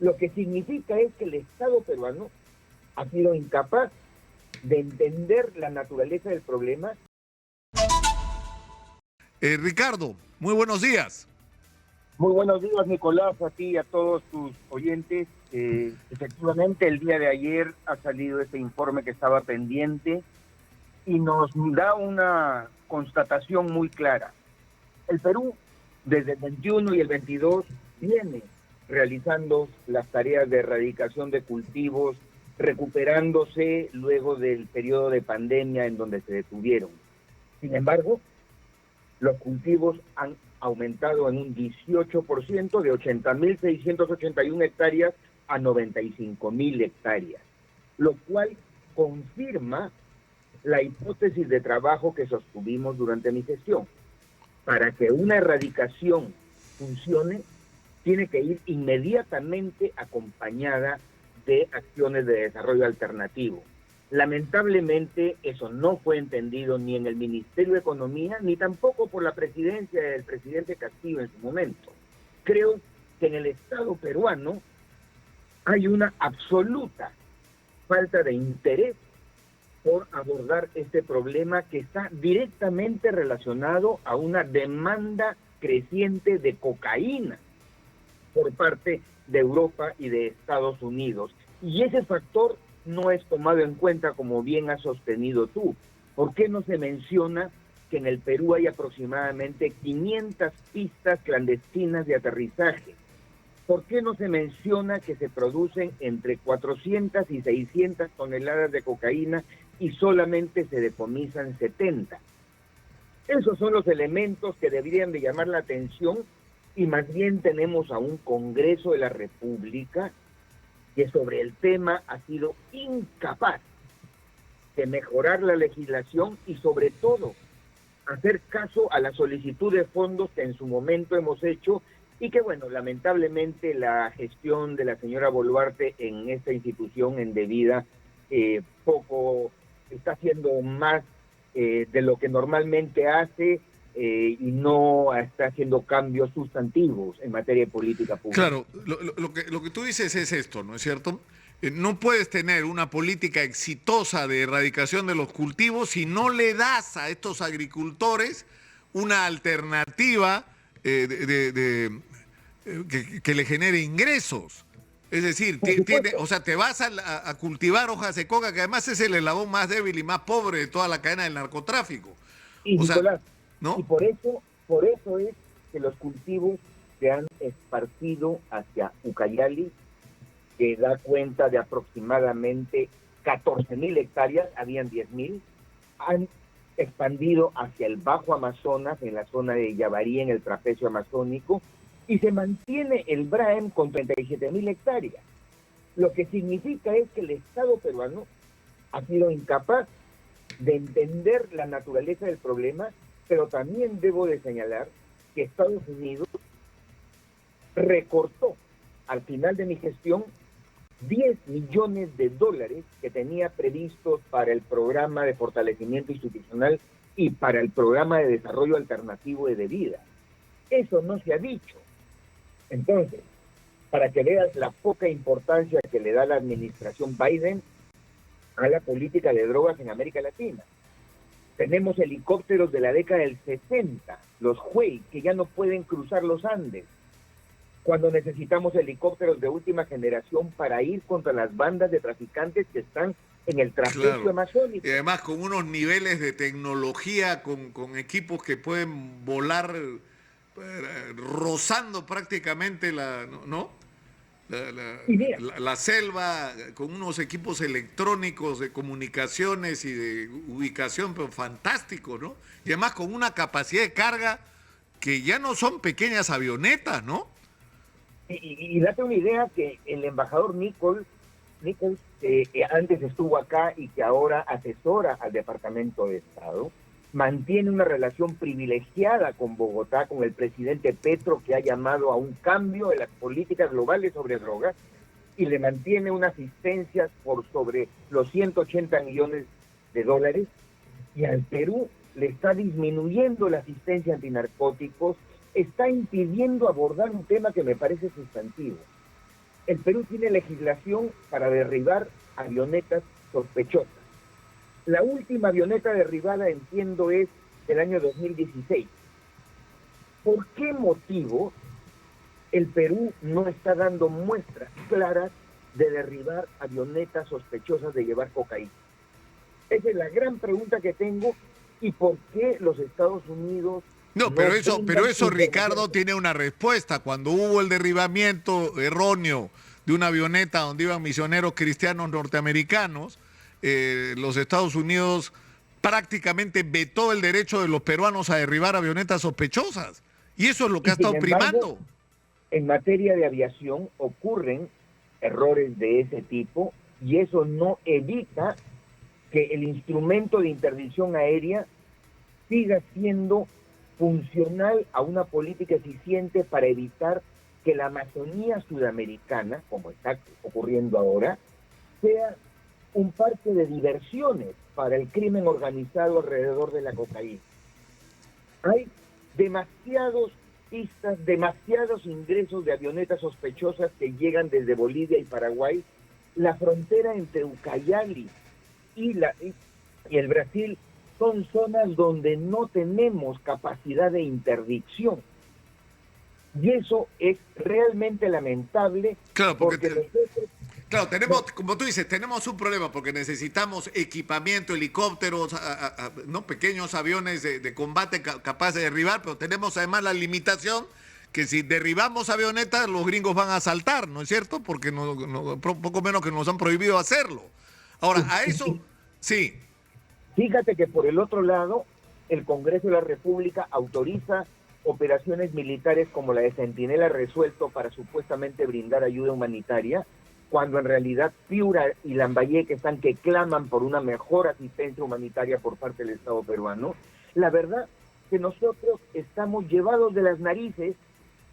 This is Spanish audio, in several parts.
Lo que significa es que el Estado peruano ha sido incapaz de entender la naturaleza del problema. Ricardo, muy buenos días. Muy buenos días, Nicolás, a ti y a todos tus oyentes. Efectivamente, el día de ayer ha salido este informe que estaba pendiente y nos da una constatación muy clara. El Perú, desde el 21 y el 22, viene realizando las tareas de erradicación de cultivos, recuperándose luego del periodo de pandemia en donde se detuvieron. Sin embargo, los cultivos han aumentado en un 18%, de 80.681 hectáreas a 95.000 hectáreas, lo cual confirma la hipótesis de trabajo que sostuvimos durante mi gestión. Para que una erradicación funcione, tiene que ir inmediatamente acompañada de acciones de desarrollo alternativo. Lamentablemente eso no fue entendido ni en el Ministerio de Economía, ni tampoco por la presidencia del presidente Castillo en su momento. Creo que en el Estado peruano hay una absoluta falta de interés por abordar este problema que está directamente relacionado a una demanda creciente de cocaína por parte de Europa y de Estados Unidos. Y ese factor no es tomado en cuenta, como bien has sostenido tú. ¿Por qué no se menciona que en el Perú hay aproximadamente 500 pistas clandestinas de aterrizaje? ¿Por qué no se menciona que se producen entre 400 y 600 toneladas de cocaína y solamente se decomisan 70? Esos son los elementos que deberían de llamar la atención, y más bien tenemos a un Congreso de la República que sobre el tema ha sido incapaz de mejorar la legislación y sobre todo hacer caso a la solicitud de fondos que en su momento hemos hecho y que, bueno, lamentablemente la gestión de la señora Boluarte en esta institución en debida poco está haciendo más de lo que normalmente hace y no está haciendo cambios sustantivos en materia de política pública. Claro, lo que tú dices es esto, ¿no es cierto? No puedes tener una política exitosa de erradicación de los cultivos si no le das a estos agricultores una alternativa que le genere ingresos. Es decir, te vas a cultivar hojas de coca, que además es el eslabón más débil y más pobre de toda la cadena del narcotráfico. Y O sea, Nicolás, ¿no? y por eso es que los cultivos se han esparcido hacia Ucayali, que da cuenta de aproximadamente 14.000 hectáreas, habían 10.000, han expandido hacia el Bajo Amazonas, en la zona de Yavarí, en el trapecio amazónico, y se mantiene el Braem con 37.000 hectáreas. Lo que significa es que el Estado peruano ha sido incapaz de entender la naturaleza del problema, pero también debo de señalar que Estados Unidos recortó al final de mi gestión 10 millones de dólares que tenía previstos para el programa de fortalecimiento institucional y para el programa de desarrollo alternativo de vida. Eso no se ha dicho. Entonces, para que veas la poca importancia que le da la administración Biden a la política de drogas en América Latina. Tenemos helicópteros de la década del 60, los Huey, que ya no pueden cruzar los Andes, cuando necesitamos helicópteros de última generación para ir contra las bandas de traficantes que están en el trapecio amazónico. Y además con unos niveles de tecnología, con equipos que pueden volar rozando prácticamente la selva, con unos equipos electrónicos de comunicaciones y de ubicación, pero fantástico, ¿no? Y además con una capacidad de carga que ya no son pequeñas avionetas, ¿no? Y date una idea que el embajador Nichols, que antes estuvo acá y que ahora asesora al Departamento de Estado, mantiene una relación privilegiada con Bogotá, con el presidente Petro, que ha llamado a un cambio en las políticas globales sobre drogas, y le mantiene una asistencia por sobre los 180 millones de dólares, y al Perú le está disminuyendo la asistencia antinarcóticos, está impidiendo abordar un tema que me parece sustantivo. el Perú tiene legislación para derribar avionetas sospechosas. La última avioneta derribada, entiendo, es del año 2016. ¿Por qué motivo el Perú no está dando muestras claras de derribar avionetas sospechosas de llevar cocaína? Esa es la gran pregunta que tengo. ¿Y por qué los Estados Unidos... No, pero eso, Ricardo, tiene una respuesta. Cuando hubo el derribamiento erróneo de una avioneta donde iban misioneros cristianos norteamericanos, los Estados Unidos prácticamente vetó el derecho de los peruanos a derribar avionetas sospechosas. Y eso es lo que ha estado primando. En materia de aviación ocurren errores de ese tipo y eso no evita que el instrumento de interdicción aérea siga siendo funcional a una política eficiente para evitar que la Amazonía sudamericana, como está ocurriendo ahora, sea un parque de diversiones para el crimen organizado alrededor de la cocaína. Hay demasiados pistas, demasiados ingresos de avionetas sospechosas que llegan desde Bolivia y Paraguay. La frontera entre Ucayali y el Brasil son zonas donde no tenemos capacidad de interdicción. Y eso es realmente lamentable. Claro, porque claro, tenemos, como tú dices, tenemos un problema porque necesitamos equipamiento, helicópteros, no pequeños aviones de combate capaces de derribar, pero tenemos además la limitación que si derribamos avionetas, los gringos van a saltar, ¿no es cierto? Porque poco menos que nos han prohibido hacerlo. Ahora, a eso, sí. Fíjate que por el otro lado, el Congreso de la República autoriza operaciones militares como la de Centinela Resuelto para supuestamente brindar ayuda humanitaria, cuando en realidad Piura y Lambayeque están que claman por una mejor asistencia humanitaria por parte del Estado peruano. La verdad que nosotros estamos llevados de las narices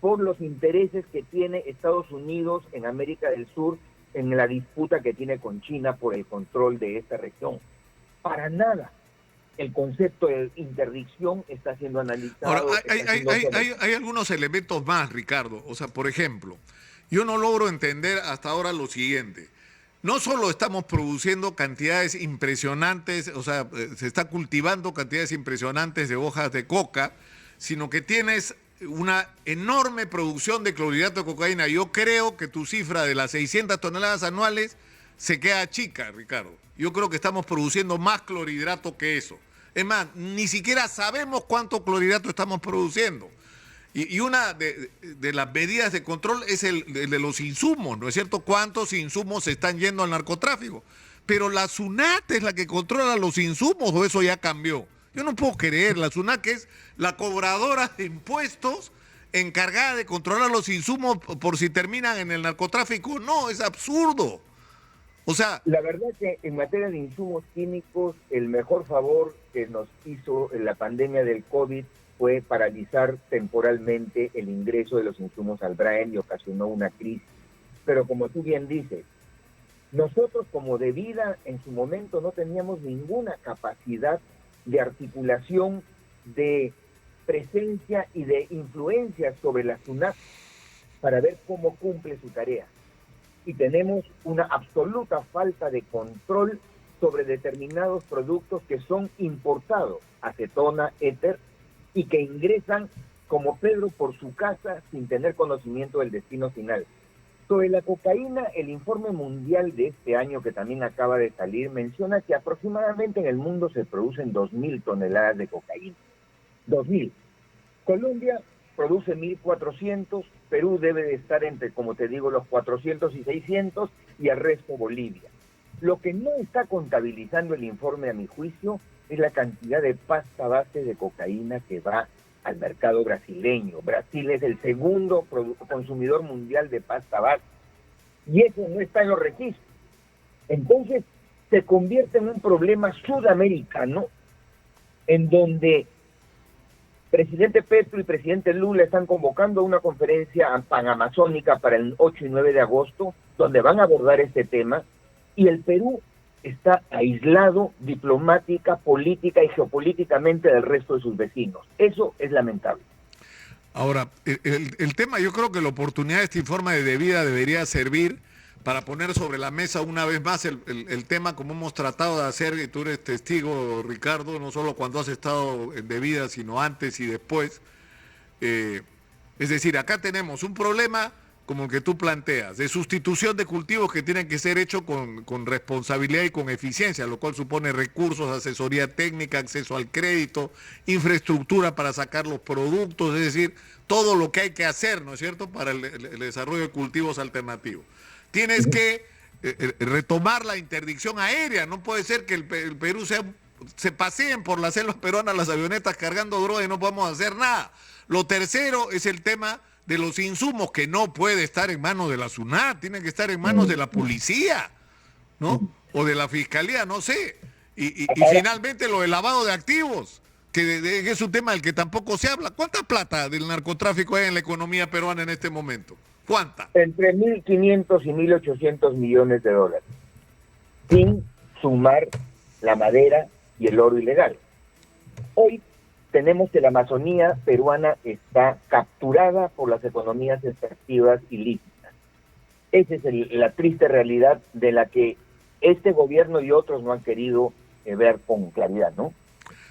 por los intereses que tiene Estados Unidos en América del Sur en la disputa que tiene con China por el control de esta región. Para nada el concepto de interdicción está siendo analizado. Ahora, hay algunos elementos más, Ricardo. O sea, por ejemplo, yo no logro entender hasta ahora lo siguiente. No solo estamos produciendo cantidades impresionantes, o sea, se está cultivando cantidades impresionantes de hojas de coca, sino que tienes una enorme producción de clorhidrato de cocaína. Yo creo que tu cifra de las 600 toneladas anuales se queda chica, Ricardo. Yo creo que estamos produciendo más clorhidrato que eso. Es más, ni siquiera sabemos cuánto clorhidrato estamos produciendo. Y una de las medidas de control es el de los insumos, ¿no es cierto? ¿Cuántos insumos se están yendo al narcotráfico? Pero la SUNAT es la que controla los insumos, ¿o eso ya cambió? Yo no puedo creer, la SUNAT, que es la cobradora de impuestos encargada de controlar los insumos por si terminan en el narcotráfico. No, es absurdo. O sea, la verdad que en materia de insumos químicos, el mejor favor que nos hizo la pandemia del COVID fue paralizar temporalmente el ingreso de los insumos al Brain y ocasionó una crisis. Pero como tú bien dices, nosotros como de vida en su momento no teníamos ninguna capacidad de articulación, de presencia y de influencia sobre la SUNAT para ver cómo cumple su tarea. Y tenemos una absoluta falta de control sobre determinados productos que son importados, acetona, éter, y que ingresan como Pedro por su casa sin tener conocimiento del destino final. Sobre la cocaína, el informe mundial de este año que también acaba de salir menciona que aproximadamente en el mundo se producen 2.000 toneladas de cocaína. 2.000. Colombia produce 1.400, Perú debe de estar entre, como te digo, los 400 y 600 y el resto Bolivia. Lo que no está contabilizando el informe, a mi juicio, es la cantidad de pasta base de cocaína que va al mercado brasileño. Brasil es el segundo consumidor mundial de pasta base y eso no está en los registros. Entonces se convierte en un problema sudamericano en donde presidente Petro y presidente Lula están convocando una conferencia panamazónica para el 8 y 9 de agosto, donde van a abordar este tema, y el Perú está aislado diplomática, política y geopolíticamente del resto de sus vecinos. Eso es lamentable. Ahora, el tema, yo creo que la oportunidad de este informe de debida debería servir para poner sobre la mesa una vez más el tema como hemos tratado de hacer, y tú eres testigo, Ricardo, no solo cuando has estado en debida, sino antes y después. Es decir, acá tenemos un problema como el que tú planteas, de sustitución de cultivos que tienen que ser hechos con responsabilidad y con eficiencia, lo cual supone recursos, asesoría técnica, acceso al crédito, infraestructura para sacar los productos, es decir, todo lo que hay que hacer, ¿no es cierto?, para el desarrollo de cultivos alternativos. Tienes que retomar la interdicción aérea, no puede ser que el Perú se paseen por la selva peruana las avionetas cargando droga y no podemos hacer nada. Lo tercero es el tema de los insumos, que no puede estar en manos de la SUNAT, tiene que estar en manos de la policía, ¿no? O de la fiscalía, no sé. Y finalmente lo del lavado de activos, que es un tema del que tampoco se habla. ¿Cuánta plata del narcotráfico hay en la economía peruana en este momento? ¿Cuánta? Entre 1.500 y 1.800 millones de dólares, sin sumar la madera y el oro ilegal. Hoy tenemos que la Amazonía peruana está capturada por las economías extractivas ilícitas. Esa es la triste realidad de la que este gobierno y otros no han querido ver con claridad, ¿no?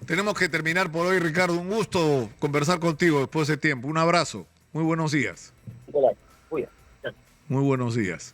Tenemos que terminar por hoy, Ricardo. Un gusto conversar contigo después de tiempo. Un abrazo. Muy buenos días. Hola, cuida. Muy buenos días.